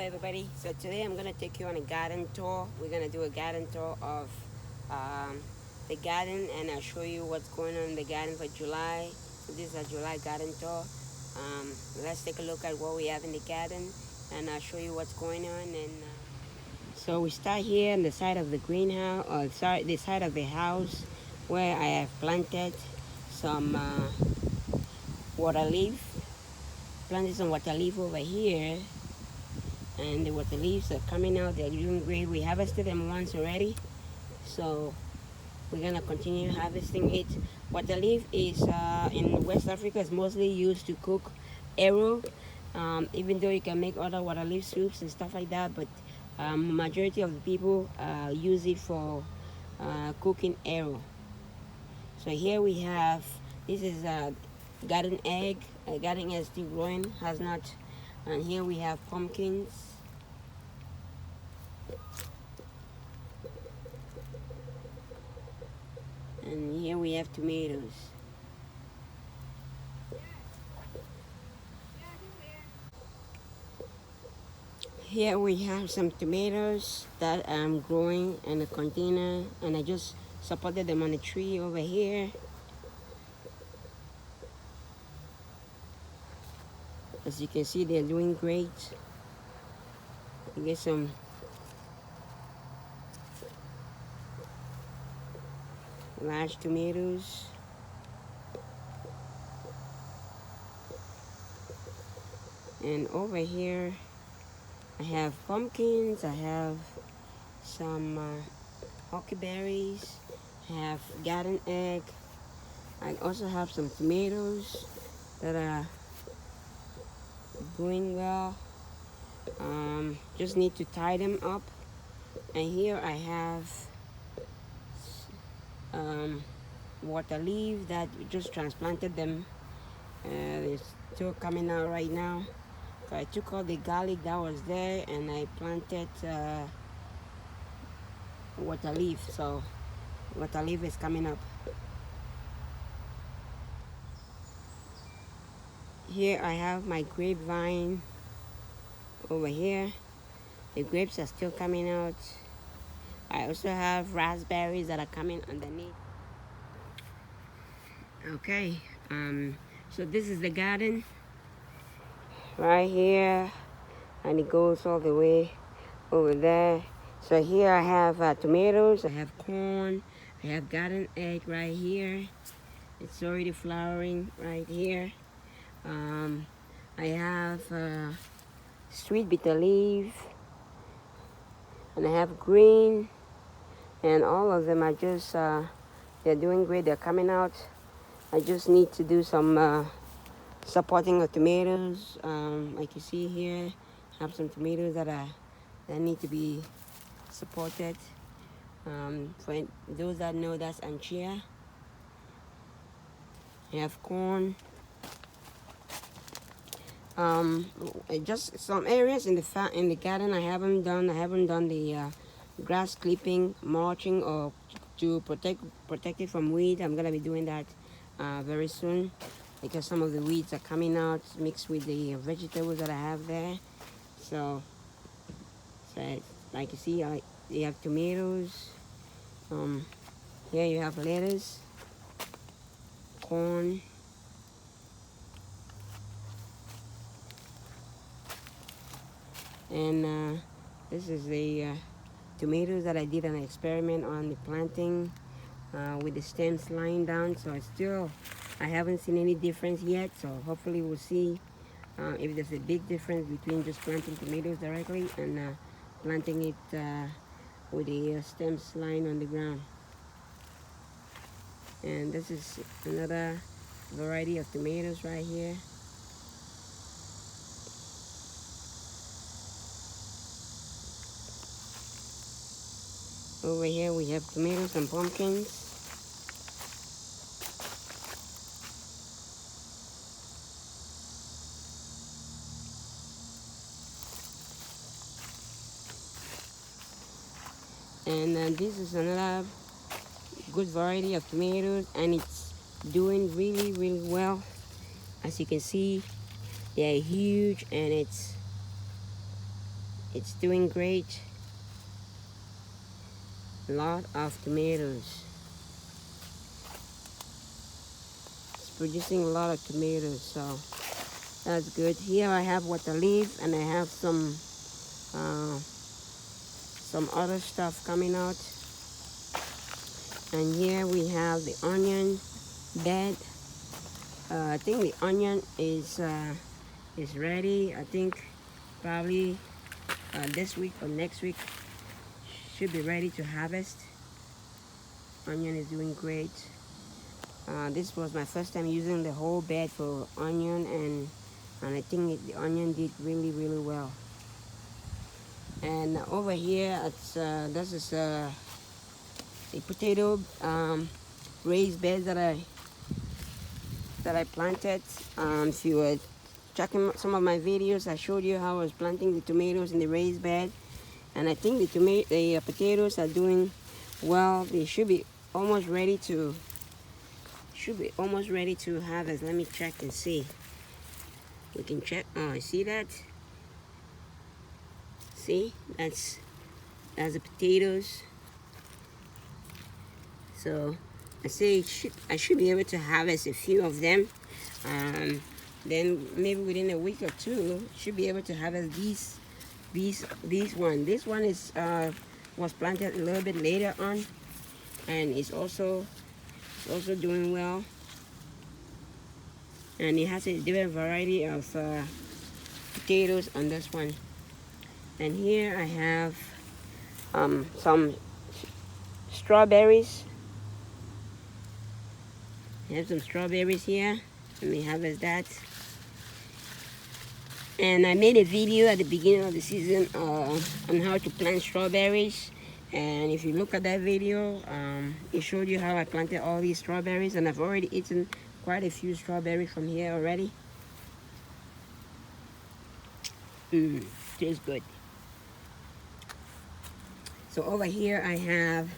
everybody. So today I'm gonna take you on a garden tour. We're gonna do a garden tour of um, the garden, and I'll show you what's going on in the garden for July. So this is a July garden tour. Um, let's take a look at what we have in the garden, and I'll show you what's going on. So we start here on the side of the greenhouse, or sorry, the side of the house, where I have planted some water leaf. Planted some water leaf over here, and the water leaves are coming out. They're doing great. We harvested them once already, so we're gonna continue harvesting it. Water leaf is in West Africa is mostly used to cook arrow, even though you can make other water leaf soups and stuff like that, but majority of the people use it for cooking arrow. So here we have, this is a garden egg. A garden egg is still growing, has not. And here we have pumpkins. And here we have tomatoes. Here we have some tomatoes that I'm growing in a container, and I just supported them on a tree over here. As you can see, they're doing great. You get some large tomatoes. And over here, I have pumpkins, I have some huckleberries, I have garden egg. I also have some tomatoes that are doing well. Just need to tie them up. And here I have water leaf that we just transplanted them. They're still coming out right now. So I took all the garlic that was there and I planted water leaf. So water leaf is coming up. Here I have my grapevine over here. The grapes are still coming out. I also have raspberries that are coming underneath. Okay, so this is the garden right here, and it goes all the way over there. So here I have tomatoes, I have corn, I have garden egg right here. It's already flowering right here. I have sweet bitter leaf, and I have green, and all of them are just they're doing great. They're coming out. I just need to do some supporting of tomatoes. Like you see here, I have some tomatoes that need to be supported. For those that know, that's anchia. I have corn. Just some areas in the garden I haven't done the grass clipping, mulching, or to protect it from weeds. I'm gonna be doing that very soon, because some of the weeds are coming out mixed with the vegetables that I have there. So like you see, you have tomatoes. Here you have lettuce, corn, and this is the tomatoes that I did an experiment on the planting with the stems lying down. So I haven't seen any difference yet, so hopefully we'll see if there's a big difference between just planting tomatoes directly and planting it with the stems lying on the ground. And this is another variety of tomatoes right here. Over here we have tomatoes and pumpkins. And this is another good variety of tomatoes, and it's doing really well. As you can see, they are huge, and It's doing great. A lot of tomatoes. It's producing a lot of tomatoes, so that's good. Here I have water leaf, and I have some other stuff coming out. And here we have the onion bed. I think the onion is ready. I think probably this week or next week should be ready to harvest. Onion is doing great. This was my first time using the whole bed for onion, and I think the onion did really well. And over here, this is a potato raised bed that I planted. If you were checking some of my videos, I showed you how I was planting the tomatoes in the raised bed, and I think the potatoes are doing well. They should be almost ready to harvest. Let me check and see. We can check. Oh, see that? See, that's the potatoes. So I say I should be able to harvest a few of them. Then maybe within a week or two, should be able to harvest these one. This one is was planted a little bit later on, and it's also doing well. And it has a different variety of potatoes on this one. And here I have some strawberries. I have some strawberries here. Let me harvest that. And I made a video at the beginning of the season on how to plant strawberries. And if you look at that video, it showed you how I planted all these strawberries. And I've already eaten quite a few strawberries from here already. Tastes good. So over here I have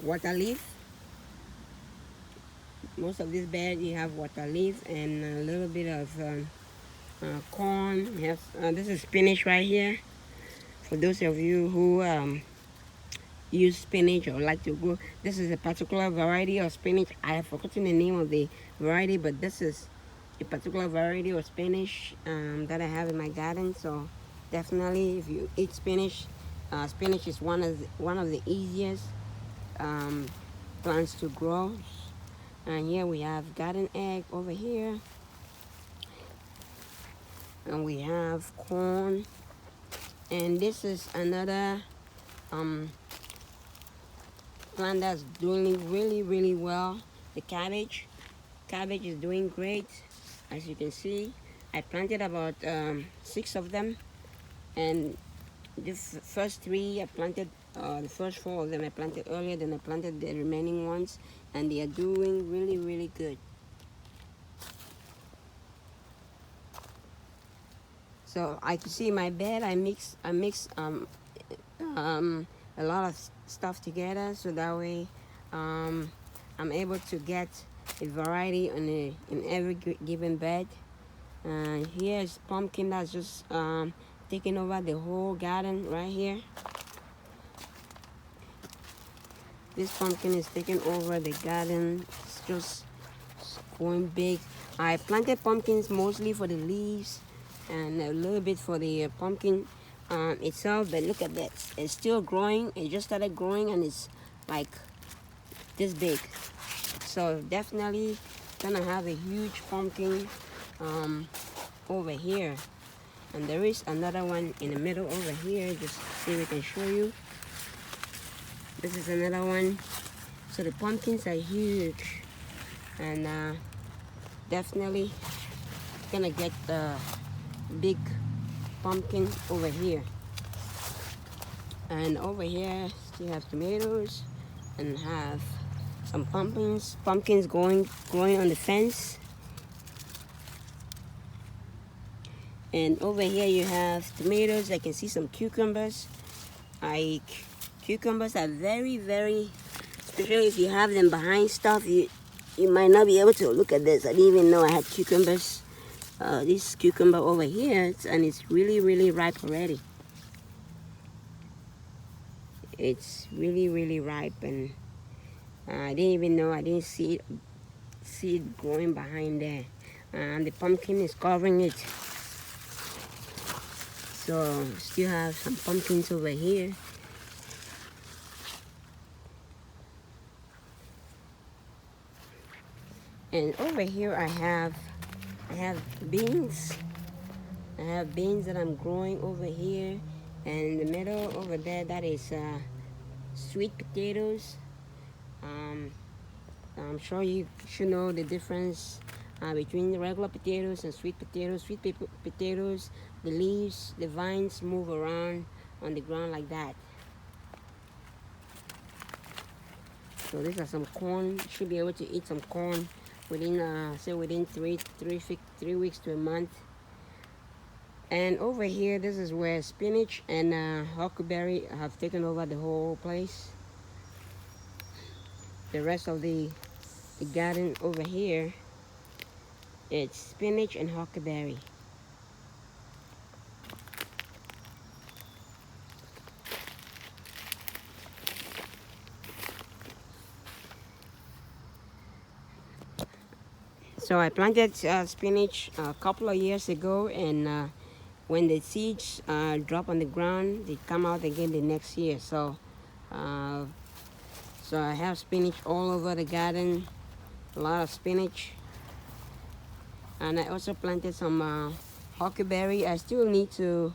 water leaf. Most of this bed you have water leaf and a little bit of corn. We have this is spinach right here. For those of you who use spinach or like to grow, this is a particular variety of spinach. I have forgotten the name of the variety, but this is a particular variety of spinach that I have in my garden. So definitely, if you eat spinach, spinach is one of the easiest plants to grow. And here we have garden egg over here, and we have corn, and this is another plant that's doing really well. The cabbage is doing great. As you can see, I planted about 6 of them, and the first 3 I planted, the first 4 of them I planted earlier, then I planted the remaining ones, and they are doing really good. So I can see my bed, I mix a lot of stuff together, so that way I'm able to get a variety in every given bed. Here's pumpkin that's just taking over the whole garden right here. This pumpkin is taking over the garden. It's just going big. I planted pumpkins mostly for the leaves and a little bit for the pumpkin itself, but look at that. It's still growing. It just started growing and it's like this big. So definitely gonna have a huge pumpkin over here. And there is another one in the middle over here. Just see if I can show you. This is another one. So the pumpkins are huge, and definitely gonna get the big pumpkin over here. And over here still have tomatoes and have some pumpkins growing on the fence. And over here you have tomatoes. I can see some cucumbers. Cucumbers are very, especially if you have them behind stuff, you might not be able to. Look at this. I didn't even know I had cucumbers this cucumber over here, and it's really ripe already. It's really ripe, and I didn't even know, I didn't see it growing behind there. And the pumpkin is covering it. So still have some pumpkins over here. And over here I have beans. I have beans that I'm growing over here. And in the middle over there, that is sweet potatoes. I'm sure you should know the difference between the regular potatoes and sweet potatoes. Sweet potatoes, the leaves, the vines move around on the ground like that. So these are some corn. You should be able to eat some corn within, say, within three weeks to a month. And over here, this is where spinach and huckleberry have taken over the whole place. The rest of the garden over here, it's spinach and huckleberry. So I planted spinach a couple of years ago, and when the seeds drop on the ground, they come out again the next year. So I have spinach all over the garden, a lot of spinach. And I also planted some huckleberry. I still need to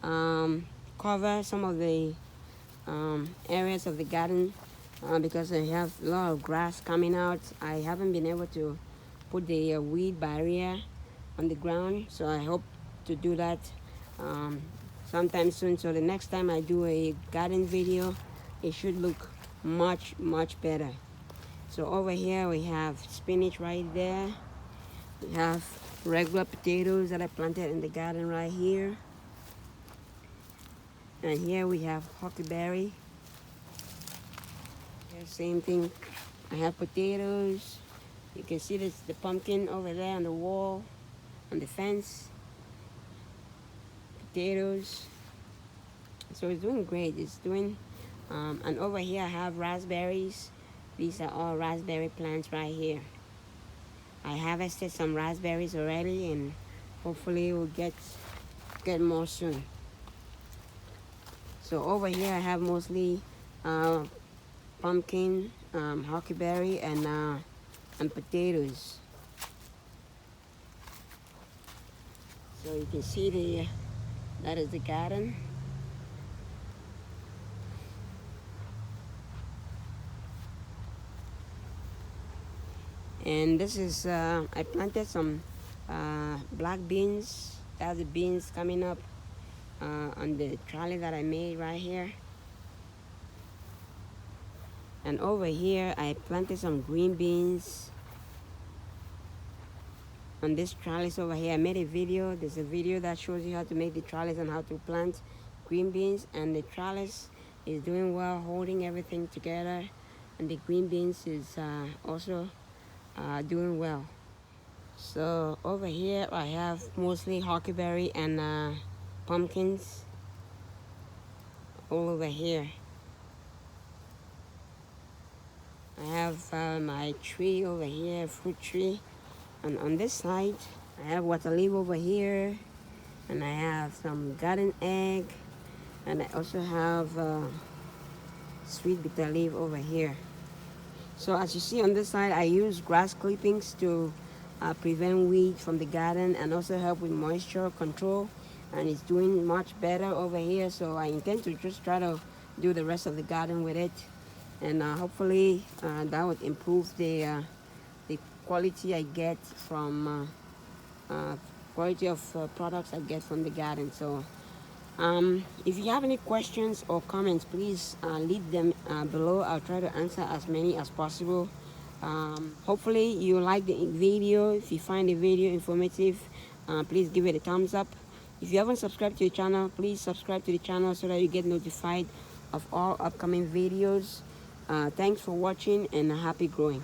cover some of the areas of the garden because I have a lot of grass coming out. I haven't been able to put the weed barrier on the ground, so I hope to do that sometime soon. So the next time I do a garden video, it should look much better. So over here we have spinach right there. We have regular potatoes that I planted in the garden right here. And here we have huckleberry. Here, same thing. I have potatoes. You can see this, the pumpkin over there on the wall, on the fence. Potatoes. So it's doing great. It's doing, and over here I have raspberries. These are all raspberry plants right here. I harvested some raspberries already, and hopefully we'll get more soon. So over here I have mostly pumpkin, huckleberry, and potatoes. So you can see that is the garden. And this is, I planted some black beans. That's the beans coming up on the trolley that I made right here. And over here, I planted some green beans on this trellis over here. I made a video. There's a video that shows you how to make the trellis and how to plant green beans. And the trellis is doing well, holding everything together. And the green beans is also doing well. So over here I have mostly huckleberry and pumpkins all over here. I have my tree over here, fruit tree, and on this side I have water leaf over here, and I have some garden egg, and I also have sweet bitter leaf over here. So as you see on this side, I use grass clippings to prevent weeds from the garden and also help with moisture control, and it's doing much better over here. So I intend to just try to do the rest of the garden with it, and hopefully that would improve the quality I get from quality of products I get from the garden. So if you have any questions or comments, please leave them below. I'll try to answer as many as possible. Hopefully you like the video. If you find the video informative, please give it a thumbs up. If you haven't subscribed to the channel, please subscribe to the channel so that you get notified of all upcoming videos. Thanks for watching, and happy growing.